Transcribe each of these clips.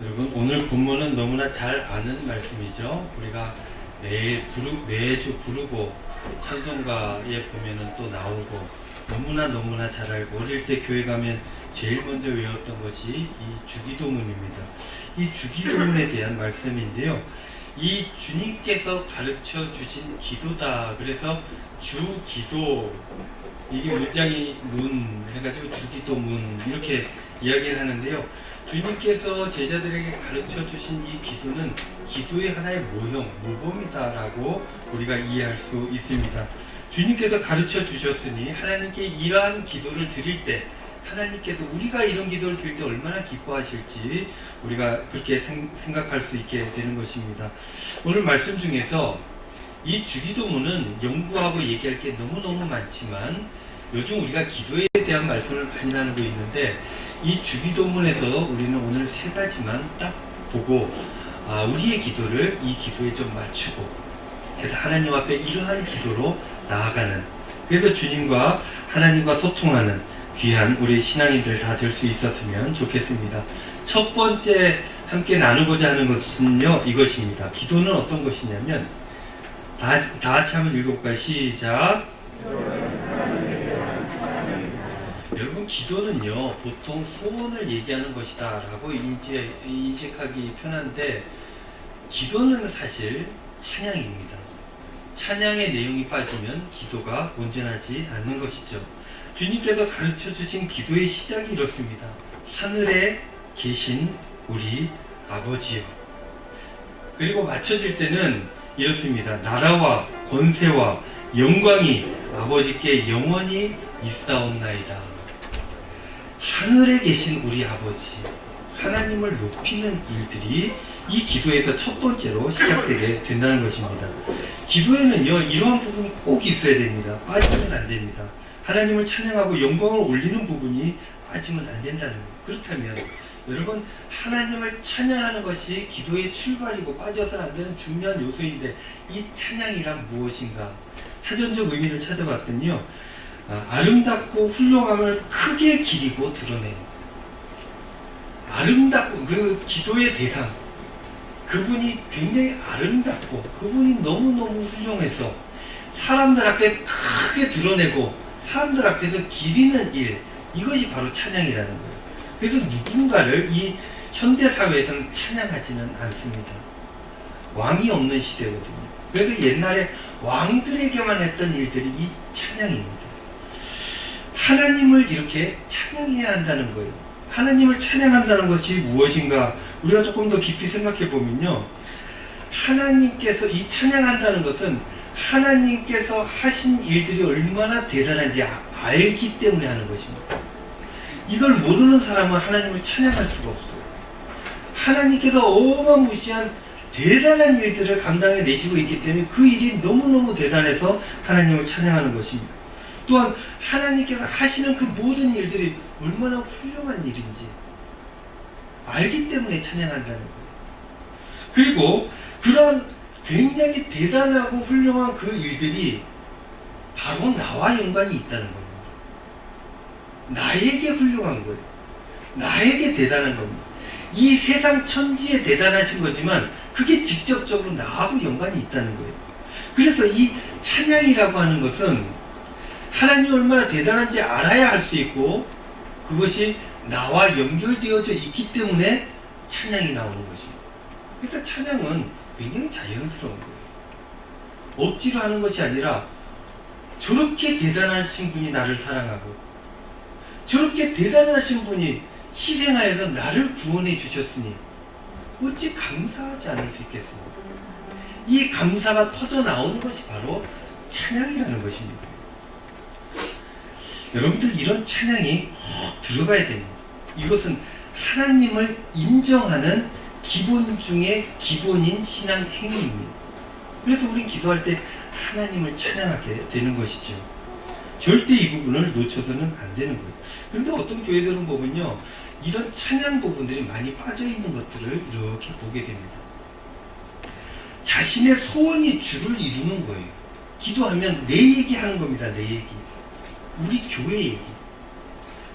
여러분, 오늘 본문은 너무나 잘 아는 말씀이죠. 우리가 매주 부르고 찬송가에 보면은 또 나오고 너무나 잘 알고, 어릴 때 교회 가면 제일 먼저 외웠던 것이 이 주기도문입니다. 이 주기도문에 대한 말씀인데요. 이 주님께서 가르쳐 주신 기도다. 그래서 주기도, 이게 문장이 문 해가지고 주기도문 이렇게 이야기를 하는데요. 주님께서 제자들에게 가르쳐 주신 이 기도는 기도의 하나의 모범이다라고 우리가 이해할 수 있습니다. 주님께서 가르쳐 주셨으니 하나님께 이러한 기도를 드릴 때, 하나님께서 우리가 이런 기도를 드릴 때 얼마나 기뻐하실지 우리가 그렇게 생각할 수 있게 되는 것입니다. 오늘 말씀 중에서 이 주기도문은 연구하고 얘기할 게 너무너무 많지만 요즘 우리가 기도에 대한 말씀을 많이 나누고 있는데, 이 주기도문에서 우리는 오늘 세 가지만 딱 보고 우리의 기도를 이 기도에 좀 맞추고, 그래서 하나님 앞에 이러한 기도로 나아가는, 그래서 주님과 하나님과 소통하는 귀한 우리 신앙인들 다 될 수 있었으면 좋겠습니다. 첫 번째 함께 나누고자 하는 것은요, 이것입니다. 기도는 어떤 것이냐면, 다 같이 한번 읽어볼까요? 시작. 여러분, 기도는요 보통 소원을 얘기하는 것이다 라고 인식하기 편한데, 기도는 사실 찬양입니다. 찬양의 내용이 빠지면 기도가 온전하지 않는 것이죠. 주님께서 가르쳐 주신 기도의 시작이 이렇습니다. 하늘에 계신 우리 아버지요. 그리고 맞춰질 때는 이렇습니다. 나라와 권세와 영광이 아버지께 영원히 있사옵나이다. 하늘에 계신 우리 아버지, 하나님을 높이는 일들이 이 기도에서 첫 번째로 시작되게 된다는 것입니다. 기도에는요, 이러한 부분이 꼭 있어야 됩니다. 빠지면 안 됩니다. 하나님을 찬양하고 영광을 올리는 부분이 빠지면 안 된다는 거예요. 그렇다면 여러분, 하나님을 찬양하는 것이 기도의 출발이고 빠져서는 안 되는 중요한 요소인데, 이 찬양이란 무엇인가? 사전적 의미를 찾아봤더니요, 아름답고 훌륭함을 크게 기리고 드러내는, 아름답고, 그 기도의 대상, 그분이 굉장히 아름답고 그분이 너무너무 훌륭해서 사람들 앞에 크게 드러내고 사람들 앞에서 기리는 일, 이것이 바로 찬양이라는 거예요. 그래서 누군가를 이 현대사회에서는 찬양하지는 않습니다. 왕이 없는 시대거든요. 그래서 옛날에 왕들에게만 했던 일들이 이 찬양입니다. 하나님을 이렇게 찬양해야 한다는 거예요. 하나님을 찬양한다는 것이 무엇인가? 우리가 조금 더 깊이 생각해 보면요, 하나님께서, 이 찬양한다는 것은 하나님께서 하신 일들이 얼마나 대단한지 알기 때문에 하는 것입니다. 이걸 모르는 사람은 하나님을 찬양할 수가 없어요. 하나님께서 어마무시한 대단한 일들을 감당해 내시고 있기 때문에 그 일이 너무너무 대단해서 하나님을 찬양하는 것입니다. 또한 하나님께서 하시는 그 모든 일들이 얼마나 훌륭한 일인지 알기 때문에 찬양한다는 거예요. 그리고 그런 굉장히 대단하고 훌륭한 그 일들이 바로 나와 연관이 있다는 겁니다. 나에게 훌륭한 거예요. 나에게 대단한 겁니다. 이 세상 천지에 대단하신 거지만 그게 직접적으로 나하고 연관이 있다는 거예요. 그래서 이 찬양이라고 하는 것은 하나님이 얼마나 대단한지 알아야 할 수 있고, 그것이 나와 연결되어져 있기 때문에 찬양이 나오는 것입니다. 그래서 찬양은 굉장히 자연스러운 거예요. 억지로 하는 것이 아니라, 저렇게 대단하신 분이 나를 사랑하고 저렇게 대단하신 분이 희생하여서 나를 구원해 주셨으니 어찌 감사하지 않을 수 있겠습니까? 이 감사가 터져 나오는 것이 바로 찬양이라는 것입니다. 여러분들, 이런 찬양이 들어가야 됩니다. 이것은 하나님을 인정하는 기본 중에 기본인 신앙 행위입니다. 그래서 우리 기도할 때 하나님을 찬양하게 되는 것이죠. 절대 이 부분을 놓쳐서는 안 되는 거예요. 그런데 어떤 교회들은 보면요, 이런 찬양 부분들이 많이 빠져 있는 것들을 이렇게 보게 됩니다. 자신의 소원이 주를 이루는 거예요. 기도하면 내 얘기하는 겁니다. 내 얘기. 우리 교회 얘기.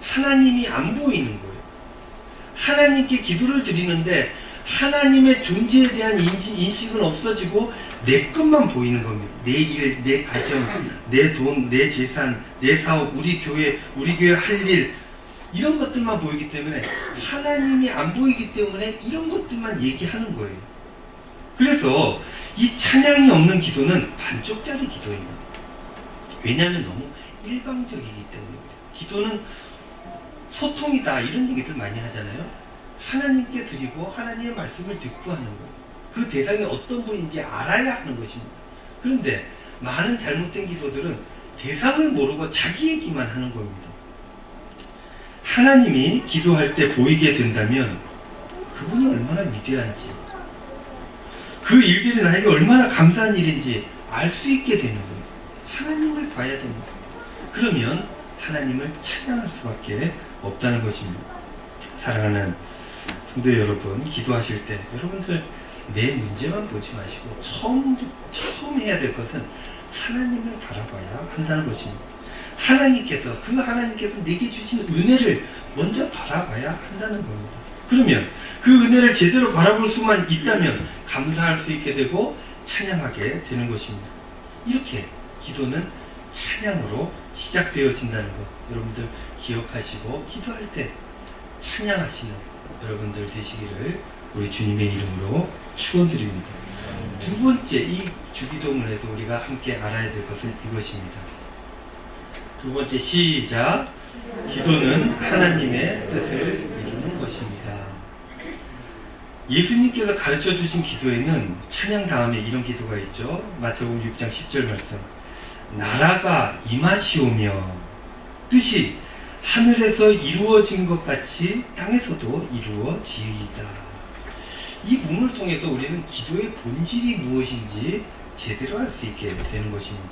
하나님이 안 보이는 거예요. 하나님께 기도를 드리는데 하나님의 존재에 대한 인식은 없어지고 내 것만 보이는 겁니다. 내 일, 내 가정, 내 돈, 내 재산, 내 사업, 우리 교회 할 일, 이런 것들만 보이기 때문에 하나님이 안 보이기 때문에 이런 것들만 얘기하는 거예요. 그래서 이 찬양이 없는 기도는 반쪽짜리 기도입니다. 왜냐하면 너무 일방적이기 때문에. 기도는 소통이다, 이런 얘기들 많이 하잖아요. 하나님께 드리고 하나님의 말씀을 듣고 하는 것, 그 대상이 어떤 분인지 알아야 하는 것입니다. 그런데 많은 잘못된 기도들은 대상을 모르고 자기 얘기만 하는 겁니다. 하나님이 기도할 때 보이게 된다면 그분이 얼마나 위대한지, 그 일들이 나에게 얼마나 감사한 일인지 알 수 있게 되는 거예요. 하나님을 봐야 됩니다. 그러면 하나님을 찬양할 수밖에 없다는 것입니다. 사랑하는 성도 여러분, 기도하실 때 여러분들 내 문제만 보지 마시고 처음 해야 될 것은 하나님을 바라봐야 한다는 것입니다. 하나님께서 내게 주신 은혜를 먼저 바라봐야 한다는 겁니다. 그러면 그 은혜를 제대로 바라볼 수만 있다면 감사할 수 있게 되고 찬양하게 되는 것입니다. 이렇게 기도는 찬양으로 시작되어진다는 것, 여러분들 기억하시고 기도할 때 찬양하시는 여러분들 되시기를 우리 주님의 이름으로 축원드립니다. 두 번째, 이 주기도문에서 우리가 함께 알아야 될 것은 이것입니다. 두 번째, 시작. 기도는 하나님의 뜻을 이루는 것입니다. 예수님께서 가르쳐 주신 기도에는 찬양 다음에 이런 기도가 있죠. 마태복음 6장 10절 말씀. 나라가 임하시오며 뜻이 하늘에서 이루어진 것 같이 땅에서도 이루어지이다. 이 부분을 통해서 우리는 기도의 본질이 무엇인지 제대로 알 수 있게 되는 것입니다.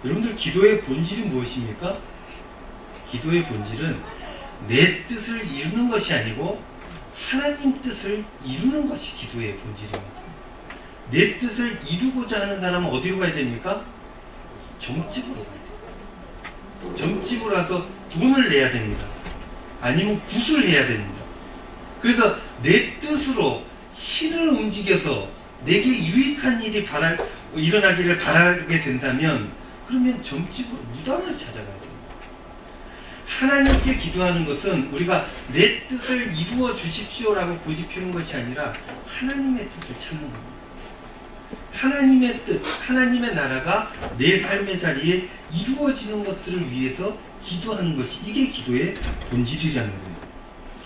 여러분들, 기도의 본질이 무엇입니까? 기도의 본질은 내 뜻을 이루는 것이 아니고 하나님 뜻을 이루는 것이 기도의 본질입니다. 내 뜻을 이루고자 하는 사람은 어디로 가야 됩니까? 점집으로 가야 돼요. 점집으로 가서 돈을 내야 됩니다. 아니면 굿을 해야 됩니다. 그래서 내 뜻으로 신을 움직여서 내게 유익한 일이 일어나기를 바라게 된다면 그러면 점집으로 무당을 찾아가야 됩니다. 하나님께 기도하는 것은 우리가 내 뜻을 이루어 주십시오라고 고집 피우는 것이 아니라 하나님의 뜻을 찾는 겁니다. 하나님의 뜻, 하나님의 나라가 내 삶의 자리에 이루어지는 것들을 위해서 기도하는 것이, 이게 기도의 본질이라는 거예요.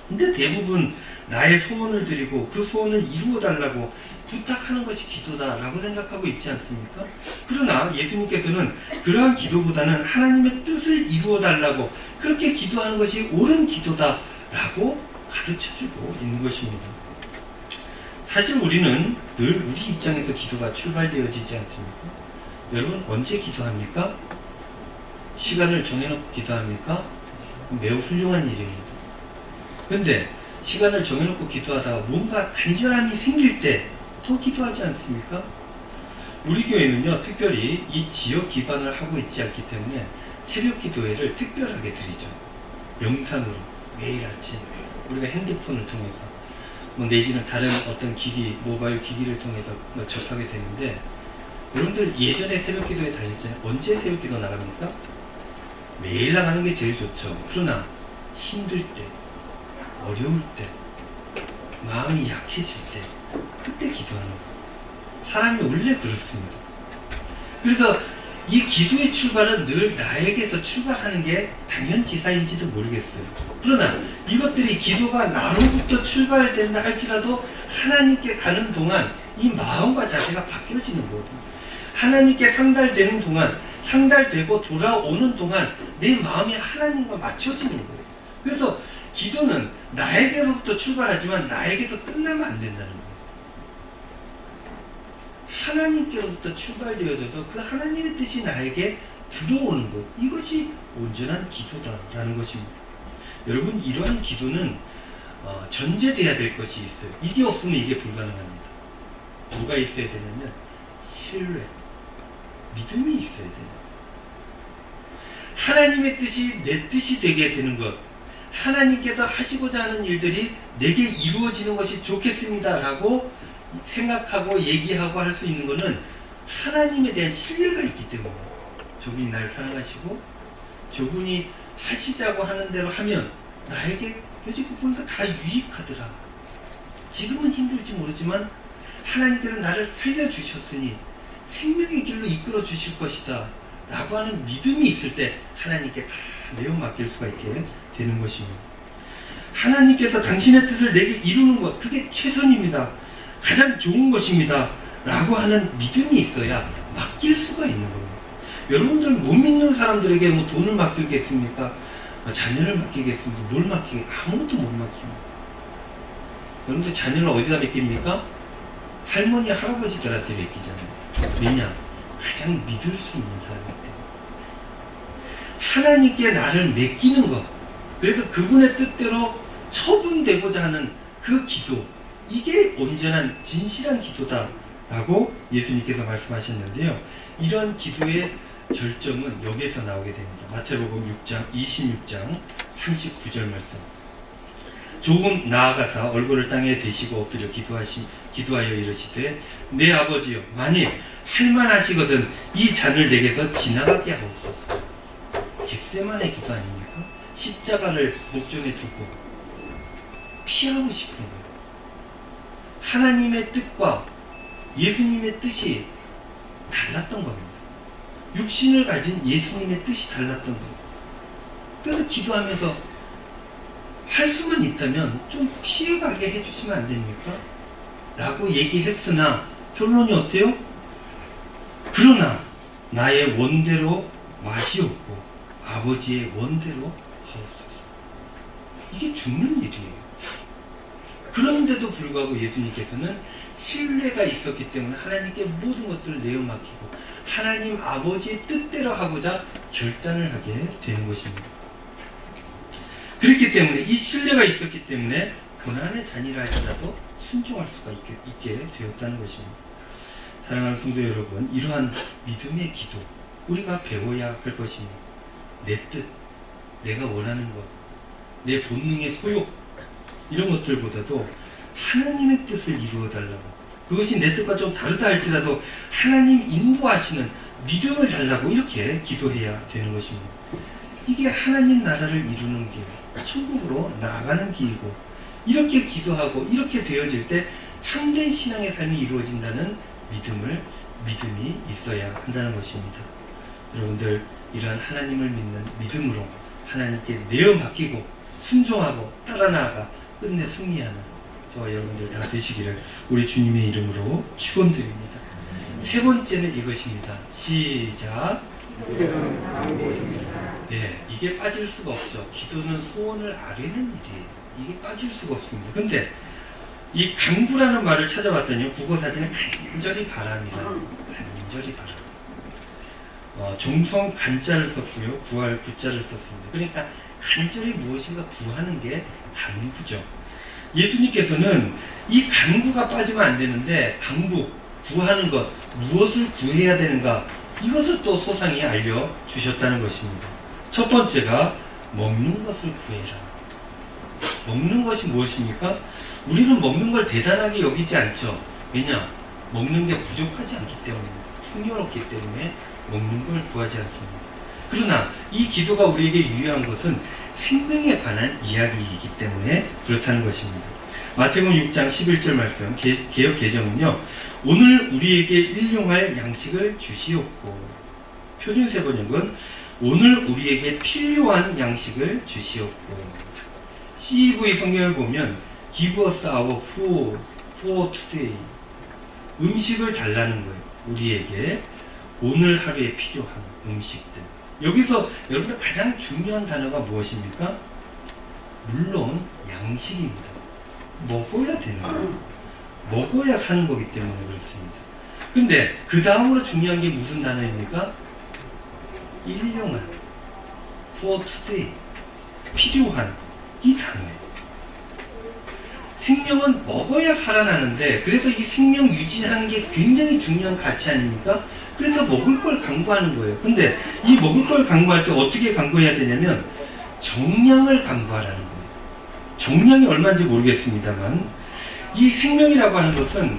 근데 대부분 나의 소원을 드리고 그 소원을 이루어 달라고 부탁하는 것이 기도다라고 생각하고 있지 않습니까? 그러나 예수님께서는 그러한 기도보다는 하나님의 뜻을 이루어 달라고 그렇게 기도하는 것이 옳은 기도다라고 가르쳐주고 있는 것입니다. 사실 우리는 늘 우리 입장에서 기도가 출발되어지지 않습니까? 여러분, 언제 기도합니까? 시간을 정해놓고 기도합니까? 매우 훌륭한 일입니다. 근데 시간을 정해놓고 기도하다가 뭔가 간절함이 생길 때 더 기도하지 않습니까? 우리 교회는요, 특별히 이 지역 기반을 하고 있지 않기 때문에 새벽 기도회를 특별하게 드리죠. 영상으로 매일 아침 우리가 핸드폰을 통해서 내지는 다른 어떤 기기, 모바일 기기를 통해서 접하게 되는데, 여러분들 예전에 새벽 기도회 다녔잖아요. 언제 새벽 기도 나갑니까? 매일 나가는 게 제일 좋죠. 그러나 힘들 때, 어려울 때, 마음이 약해질 때, 그때 기도하는 거예요. 사람이 원래 그렇습니다. 그래서 이 기도의 출발은 늘 나에게서 출발하는 게 당연지사인지도 모르겠어요. 그러나 이것들이 기도가 나로부터 출발된다 할지라도 하나님께 가는 동안 이 마음과 자세가 바뀌어지는 거거든요. 하나님께 상달되는 동안, 상달되고 돌아오는 동안 내 마음이 하나님과 맞춰지는 거예요. 그래서 기도는 나에게로부터 출발하지만 나에게서 끝나면 안 된다는 거예요. 하나님께로부터 출발되어져서 그 하나님의 뜻이 나에게 들어오는 것, 이것이 온전한 기도다라는 것입니다. 여러분, 이러한 기도는 전제돼야 될 것이 있어요. 이게 없으면 이게 불가능합니다. 뭐가 있어야 되냐면 신뢰, 믿음이 있어야 돼요. 하나님의 뜻이 내 뜻이 되게 되는 것, 하나님께서 하시고자 하는 일들이 내게 이루어지는 것이 좋겠습니다 라고 생각하고 얘기하고 할 수 있는 것은 하나님에 대한 신뢰가 있기 때문에, 저분이 날 사랑하시고 저분이 하시자고 하는 대로 하면 나에게 요즘 보니까 다 유익하더라. 지금은 힘들지 모르지만 하나님께서 나를 살려주셨으니 생명의 길로 이끌어 주실 것이다 라고 하는 믿음이 있을 때 하나님께 다 내어 맡길 수가 있게 되는 것입니다. 하나님께서 당신의 뜻을 내게 이루는 것, 그게 최선입니다, 가장 좋은 것입니다 라고 하는 믿음이 있어야 맡길 수가 있는 겁니다. 여러분들 못 믿는 사람들에게 뭐 돈을 맡기겠습니까? 자녀를 맡기겠습니까? 뭘 맡기겠습니까? 아무것도 못 맡깁니다. 여러분들 자녀를 어디다 맡깁니까? 할머니, 할아버지들한테 맡기잖아요. 왜냐? 가장 믿을 수 있는 사람이기 때문에. 하나님께 나를 맡기는 것, 그래서 그분의 뜻대로 처분되고자 하는 그 기도, 이게 온전한 진실한 기도다 라고 예수님께서 말씀하셨는데요. 이런 기도의 절정은 여기에서 나오게 됩니다. 마태복음 26장 39절 말씀. 조금 나아가사 얼굴을 땅에 대시고 엎드려 기도하여 이르시되, 내 아버지여, 만일 할만하시거든 이 잔을 내게서 지나가게 하옵소서. 겟세마네 기도 아닙니까? 십자가를 목전에 두고 피하고 싶은 거예요. 하나님의 뜻과 예수님의 뜻이 달랐던 겁니다. 육신을 가진 예수님의 뜻이 달랐던 거예요. 그래서 기도하면서 할 수만 있다면 좀 피해가게 해주시면 안 됩니까? 라고 얘기했으나 결론이 어때요? 그러나 나의 원대로 마시옵고 아버지의 원대로 하옵소서. 이게 죽는 일이에요. 그런데도 불구하고 예수님께서는 신뢰가 있었기 때문에 하나님께 모든 것들을 내어 맡기고 하나님 아버지의 뜻대로 하고자 결단을 하게 되는 것입니다. 그렇기 때문에 이 신뢰가 있었기 때문에 고난의 잔이라 할지라도 순종할 수가 있게 되었다는 것입니다. 사랑하는 성도 여러분, 이러한 믿음의 기도 우리가 배워야 할 것입니다. 내 뜻, 내가 원하는 것, 내 본능의 소욕, 이런 것들보다도 하나님의 뜻을 이루어 달라고, 그것이 내 뜻과 좀 다르다 할지라도 하나님 인도하시는 믿음을 달라고 이렇게 기도해야 되는 것입니다. 이게 하나님 나라를 이루는 길, 천국으로 나아가는 길이고, 이렇게 기도하고 이렇게 되어질 때 참된 신앙의 삶이 이루어진다는 믿음이 있어야 한다는 것입니다. 여러분들 이러한 하나님을 믿는 믿음으로 하나님께 내어 맡기고 순종하고 따라 나아가 끝내 승리하는 저와 여러분들 다 되시기를 우리 주님의 이름으로 축원드립니다. 세 번째는 이것입니다. 시작. 네, 이게 빠질 수가 없죠. 기도는 소원을 아뢰는 일이에요. 이게 빠질 수가 없습니다. 근데 이 간구라는 말을 찾아봤더니 국어 사전에 간절히 바랍니다. 간절히 바람. 종성 간자를 썼고요. 구할 구자를 썼습니다. 그러니까 간절히 무엇인가 구하는 게 간구죠. 예수님께서는 이 간구가 빠지면 안 되는데, 간구, 구하는 것, 무엇을 구해야 되는가, 이것을 또 소상히 알려주셨다는 것입니다. 첫 번째가 먹는 것을 구해라. 먹는 것이 무엇입니까? 우리는 먹는 걸 대단하게 여기지 않죠. 왜냐? 먹는 게 부족하지 않기 때문입니다. 풍요롭기 때문에 먹는 걸 구하지 않습니다. 그러나 이 기도가 우리에게 유효한 것은 생명에 관한 이야기이기 때문에 그렇다는 것입니다. 마태복음 6장 11절 말씀, 개역 개정은요, 오늘 우리에게 일용할 양식을 주시옵고, 표준세 번역은 오늘 우리에게 필요한 양식을 주시옵고, CEV 성경을 보면 Give us our food for today, 음식을 달라는 거예요. 우리에게 오늘 하루에 필요한 음식들. 여기서 여러분들 가장 중요한 단어가 무엇입니까? 물론 양식입니다. 먹어야 되는 거예요. 먹어야 사는 거기 때문에 그렇습니다. 근데 그 다음으로 중요한 게 무슨 단어입니까? 일용한, for today, 필요한, 이 단어예요. 생명은 먹어야 살아나는데, 그래서 이 생명 유지하는 게 굉장히 중요한 가치 아닙니까? 그래서 먹을 걸 강구하는 거예요. 근데 이 먹을 걸 강구할 때 어떻게 강구해야 되냐면, 정량을 강구하라는 거예요. 정량이 얼마인지 모르겠습니다만 이 생명이라고 하는 것은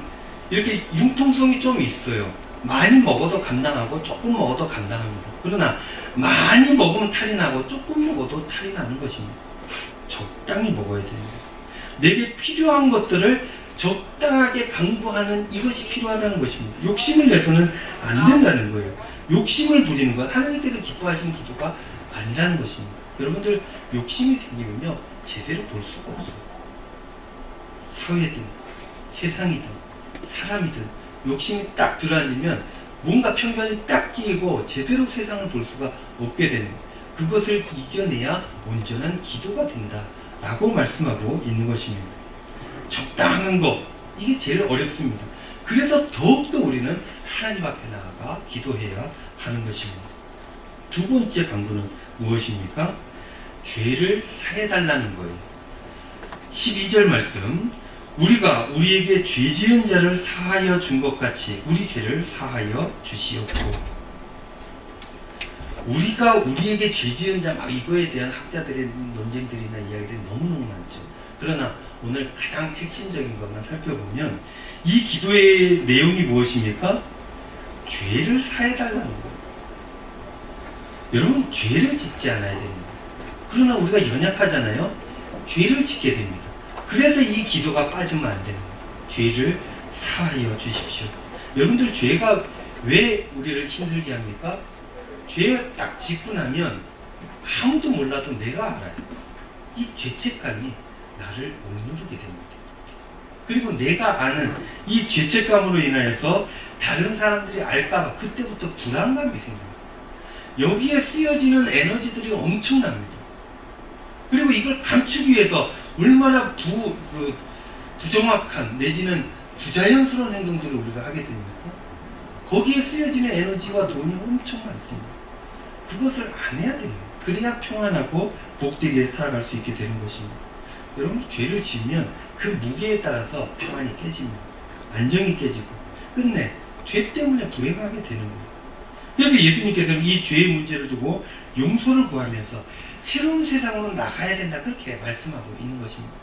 이렇게 융통성이 좀 있어요. 많이 먹어도 감당하고 조금 먹어도 감당합니다. 그러나 많이 먹으면 탈이 나고 조금 먹어도 탈이 나는 것입니다. 적당히 먹어야 됩니다. 내게 필요한 것들을 적당하게 강구하는 이것이 필요하다는 것입니다. 욕심을 내서는 안 된다는 거예요. 욕심을 부리는 것, 하나님께서 기뻐하시는 기도가 아니라는 것입니다. 여러분들 욕심이 생기면요 제대로 볼 수가 없어요. 사회든 세상이든 사람이든 욕심이 딱 들어앉으면 뭔가 편견이 딱 끼이고 제대로 세상을 볼 수가 없게 되는 거예요. 그것을 이겨내야 온전한 기도가 된다라고 말씀하고 있는 것입니다. 적당한 것, 이게 제일 어렵습니다. 그래서 더욱더 우리는 하나님 앞에 나아가 기도해야 하는 것입니다. 두 번째 방법은 무엇입니까? 죄를 사해달라는 거예요. 12절 말씀, 우리가 우리에게 죄 지은 자를 사하여 준 것 같이 우리 죄를 사하여 주시옵고. 우리가 우리에게 죄 지은 자, 이거에 대한 학자들의 논쟁들이나 이야기들이 너무너무 많죠. 그러나 오늘 가장 핵심적인 것만 살펴보면 이 기도의 내용이 무엇입니까? 죄를 사해달라는 거예요. 여러분, 죄를 짓지 않아야 됩니다. 그러나 우리가 연약하잖아요. 죄를 짓게 됩니다. 그래서 이 기도가 빠지면 안 되는 거예요. 죄를 사하여 주십시오. 여러분들, 죄가 왜 우리를 힘들게 합니까? 죄 딱 짓고 나면 아무도 몰라도 내가 알아요. 이 죄책감이 나를 억누르게 됩니다. 그리고 내가 아는 이 죄책감으로 인하여서 다른 사람들이 알까봐 그때부터 불안감이 생깁니다. 여기에 쓰여지는 에너지들이 엄청납니다. 그리고 이걸 감추기 위해서 얼마나 부정확한 내지는 부자연스러운 행동들을 우리가 하게 됩니까? 거기에 쓰여지는 에너지와 돈이 엄청 많습니다. 그것을 안 해야 됩니다. 그래야 평안하고 복되게 살아갈 수 있게 되는 것입니다. 여러분, 죄를 지으면 그 무게에 따라서 평안이 깨집니다. 안정이 깨지고 끝내 죄 때문에 불행하게 되는 거예요. 그래서 예수님께서는 이 죄의 문제를 두고 용서를 구하면서 새로운 세상으로 나가야 된다, 그렇게 말씀하고 있는 것입니다.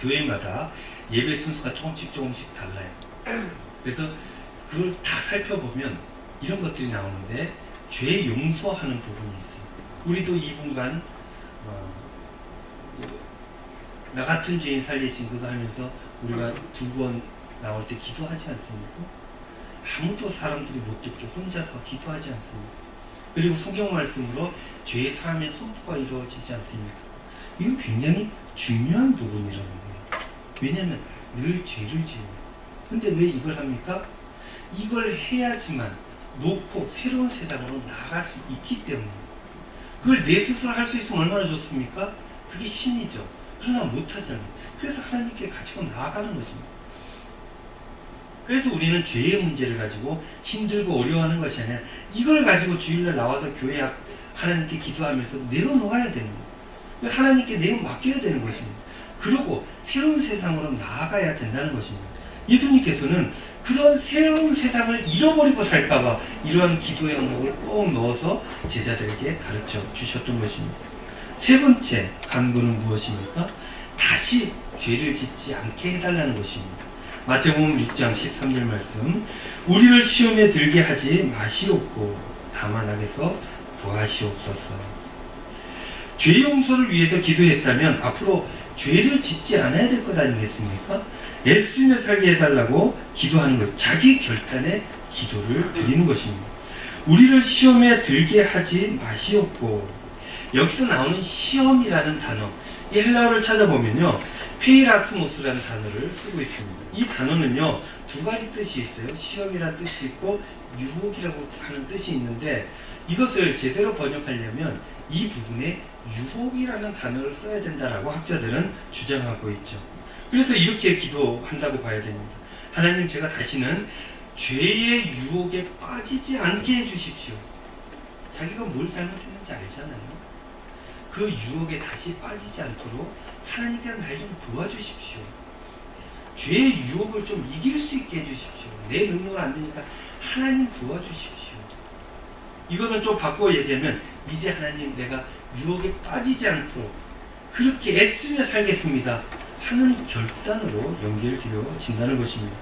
교회마다 예배 순서가 조금씩 달라요. 그래서 그걸 다 살펴보면 이런 것들이 나오는데, 죄 용서하는 부분이 있어요. 우리도 2분간 나 같은 죄인 살리신 그거 하면서 우리가 2번 나올 때 기도하지 않습니까? 아무도 사람들이 못 듣게 혼자서 기도하지 않습니까? 그리고 성경 말씀으로 죄의 사함의 선포가 이루어지지 않습니까? 이거 굉장히 중요한 부분이라는 거예요. 왜냐하면 늘 죄를 지어요. 근데 왜 이걸 합니까? 이걸 해야지만 놓고 새로운 세상으로 나아갈 수 있기 때문입니다. 그걸 내 스스로 할 수 있으면 얼마나 좋습니까? 그게 신이죠. 그러나 못하잖아요. 그래서 하나님께 가지고 나아가는 것입니다. 그래서 우리는 죄의 문제를 가지고 힘들고 어려워하는 것이 아니라 이걸 가지고 주일날 나와서 교회 앞 하나님께 기도하면서 내려놓아야 되는 거예요. 하나님께 내어 맡겨야 되는 것입니다. 그러고 새로운 세상으로 나아가야 된다는 것입니다. 예수님께서는 그런 새로운 세상을 잃어버리고 살까봐 이러한 기도의 항목을 꼭 넣어서 제자들에게 가르쳐 주셨던 것입니다. 세 번째 간구는 무엇입니까? 다시 죄를 짓지 않게 해달라는 것입니다. 마태복음 6장 13절 말씀, 우리를 시험에 들게 하지 마시옵고 다만 악에서 구하시옵소서. 죄 용서를 위해서 기도했다면 앞으로 죄를 짓지 않아야 될 것 아니겠습니까? 애쓰며 살게 해달라고 기도하는 것, 자기 결단의 기도를 드리는 것입니다. 우리를 시험에 들게 하지 마시옵고, 여기서 나오는 시험이라는 단어, 이 헬라어를 찾아보면요, 페이라스모스라는 단어를 쓰고 있습니다. 이 단어는요, 두 가지 뜻이 있어요. 시험이라는 뜻이 있고 유혹이라고 하는 뜻이 있는데, 이것을 제대로 번역하려면 이 부분에 유혹이라는 단어를 써야 된다라고 학자들은 주장하고 있죠. 그래서 이렇게 기도한다고 봐야 됩니다. 하나님, 제가 다시는 죄의 유혹에 빠지지 않게 해주십시오. 자기가 뭘 잘못했는지 알잖아요. 그 유혹에 다시 빠지지 않도록 하나님께서 날 좀 도와주십시오. 죄의 유혹을 좀 이길 수 있게 해주십시오. 내 능력을 안 되니까 하나님 도와주십시오. 이것은 좀 바꿔 얘기하면 이제 하나님 내가 유혹에 빠지지 않도록 그렇게 애쓰며 살겠습니다 하는 결단으로 연결되어진다는 것입니다.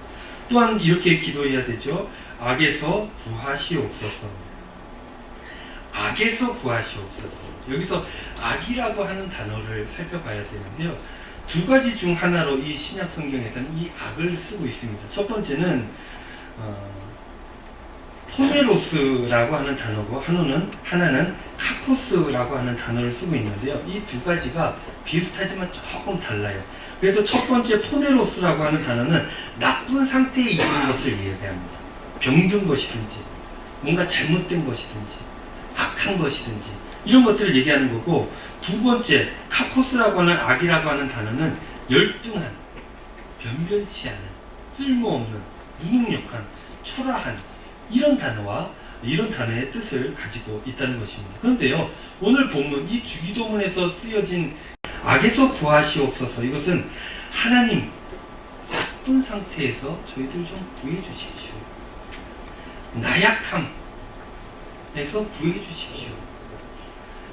또한 이렇게 기도해야 되죠. 악에서 구하시옵소서. 악에서 구하시옵소서. 여기서 악이라고 하는 단어를 살펴봐야 되는데요. 두 가지 중 하나로 이 신약 성경에서는 이 악을 쓰고 있습니다. 첫 번째는 포네로스라고 하는 단어고 하나는 카코스라고 하는 단어를 쓰고 있는데요. 이 두 가지가 비슷하지만 조금 달라요. 그래서 첫 번째 포네로스라고 하는 단어는 나쁜 상태에 있는 것을 이야기합니다. 병든 것이든지 뭔가 잘못된 것이든지 악한 것이든지 이런 것들을 얘기하는 거고, 두 번째 카코스라고 하는 악이라고 하는 단어는 열등한, 변변치 않은, 쓸모없는, 무능력한, 초라한 이런 단어와 이런 단어의 뜻을 가지고 있다는 것입니다. 그런데요, 오늘 본문 이 주기도문에서 쓰여진 악에서 구하시옵소서, 이것은 하나님 나쁜 상태에서 저희들 좀 구해 주십시오. 나약함에서 구해 주십시오.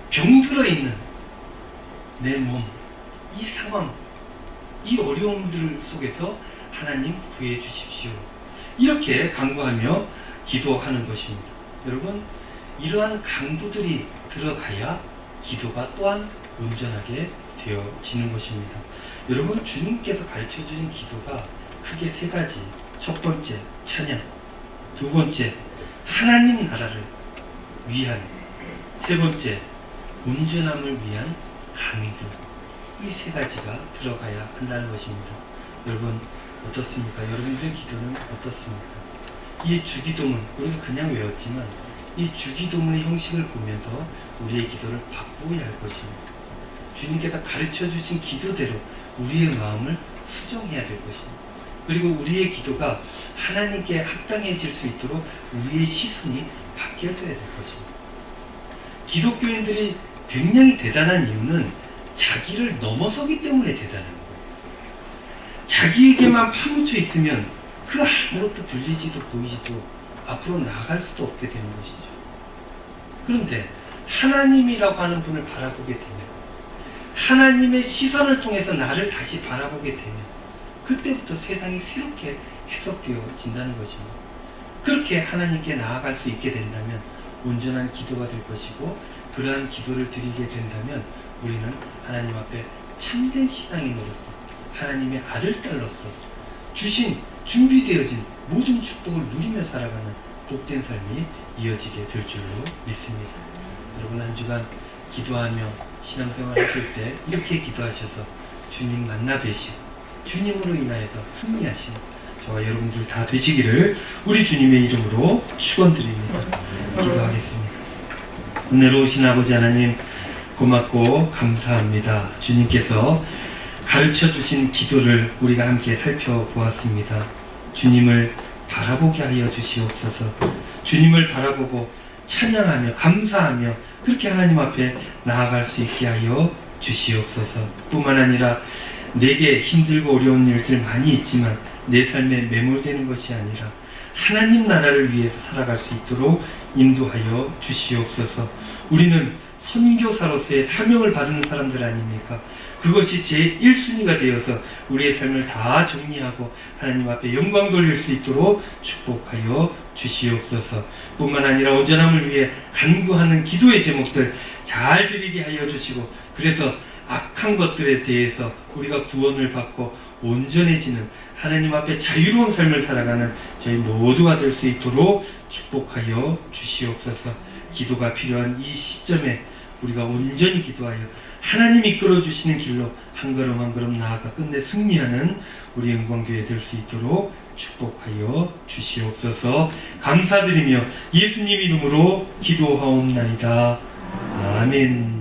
병들어 있는 내 몸, 이 상황, 이 어려움들 속에서 하나님 구해 주십시오. 이렇게 간구하며 기도하는 것입니다. 여러분, 이러한 간구들이 들어가야 기도가 또한 온전하게 되어지는 것입니다. 여러분, 주님께서 가르쳐 주신 기도가 크게 세 가지. 첫 번째, 찬양. 두 번째, 하나님 나라를 위한. 세 번째, 온전함을 위한 간구. 이 세 가지가 들어가야 한다는 것입니다. 여러분, 어떻습니까? 여러분들의 기도는 어떻습니까? 이 주기도문, 우리는 그냥 외웠지만 이 주기도문의 형식을 보면서 우리의 기도를 바꾸어야 할 것입니다. 주님께서 가르쳐 주신 기도대로 우리의 마음을 수정해야 될 것입니다. 그리고 우리의 기도가 하나님께 합당해질 수 있도록 우리의 시선이 바뀌어져야 될 것입니다. 기독교인들이 굉장히 대단한 이유는 자기를 넘어서기 때문에 대단한 거예요. 자기에게만 파묻혀 있으면 그 아무것도 들리지도 보이지도 앞으로 나아갈 수도 없게 되는 것이죠. 그런데 하나님이라고 하는 분을 바라보게 되면, 하나님의 시선을 통해서 나를 다시 바라보게 되면 그때부터 세상이 새롭게 해석되어진다는 것입니다. 그렇게 하나님께 나아갈 수 있게 된다면 온전한 기도가 될 것이고, 그러한 기도를 드리게 된다면 우리는 하나님 앞에 참된 신앙인으로서, 하나님의 아들, 딸로서 주신, 준비되어진 모든 축복을 누리며 살아가는 복된 삶이 이어지게 될 줄로 믿습니다. 여러분, 한 주간 기도하며 신앙생활 하실 때 이렇게 기도하셔서 주님 만나 뵈시고 주님으로 인하여서 승리하신 저와 여러분들 다 되시기를 우리 주님의 이름으로 축원드립니다. 기도하겠습니다. 은혜로우신 아버지 하나님, 고맙고 감사합니다. 주님께서 가르쳐 주신 기도를 우리가 함께 살펴보았습니다. 주님을 바라보게 하여 주시옵소서. 주님을 바라보고 찬양하며 감사하며 그렇게 하나님 앞에 나아갈 수 있게 하여 주시옵소서. 뿐만 아니라 내게 힘들고 어려운 일들 많이 있지만 내 삶에 매몰되는 것이 아니라 하나님 나라를 위해서 살아갈 수 있도록 인도하여 주시옵소서. 우리는 선교사로서의 사명을 받은 사람들 아닙니까? 그것이 제 1순위가 되어서 우리의 삶을 다 정리하고 하나님 앞에 영광 돌릴 수 있도록 축복하여 주시옵소서. 뿐만 아니라 온전함을 위해 간구하는 기도의 제목들 잘 드리게 하여 주시고, 그래서 악한 것들에 대해서 우리가 구원을 받고 온전해지는 하나님 앞에 자유로운 삶을 살아가는 저희 모두가 될 수 있도록 축복하여 주시옵소서. 기도가 필요한 이 시점에 우리가 온전히 기도하여 하나님 이끌어 주시는 길로 한 걸음 한 걸음 나아가 끝내 승리하는 우리 영광교회 될 수 있도록 축복하여 주시옵소서. 감사드리며 예수님 이름으로 기도하옵나이다. 아멘.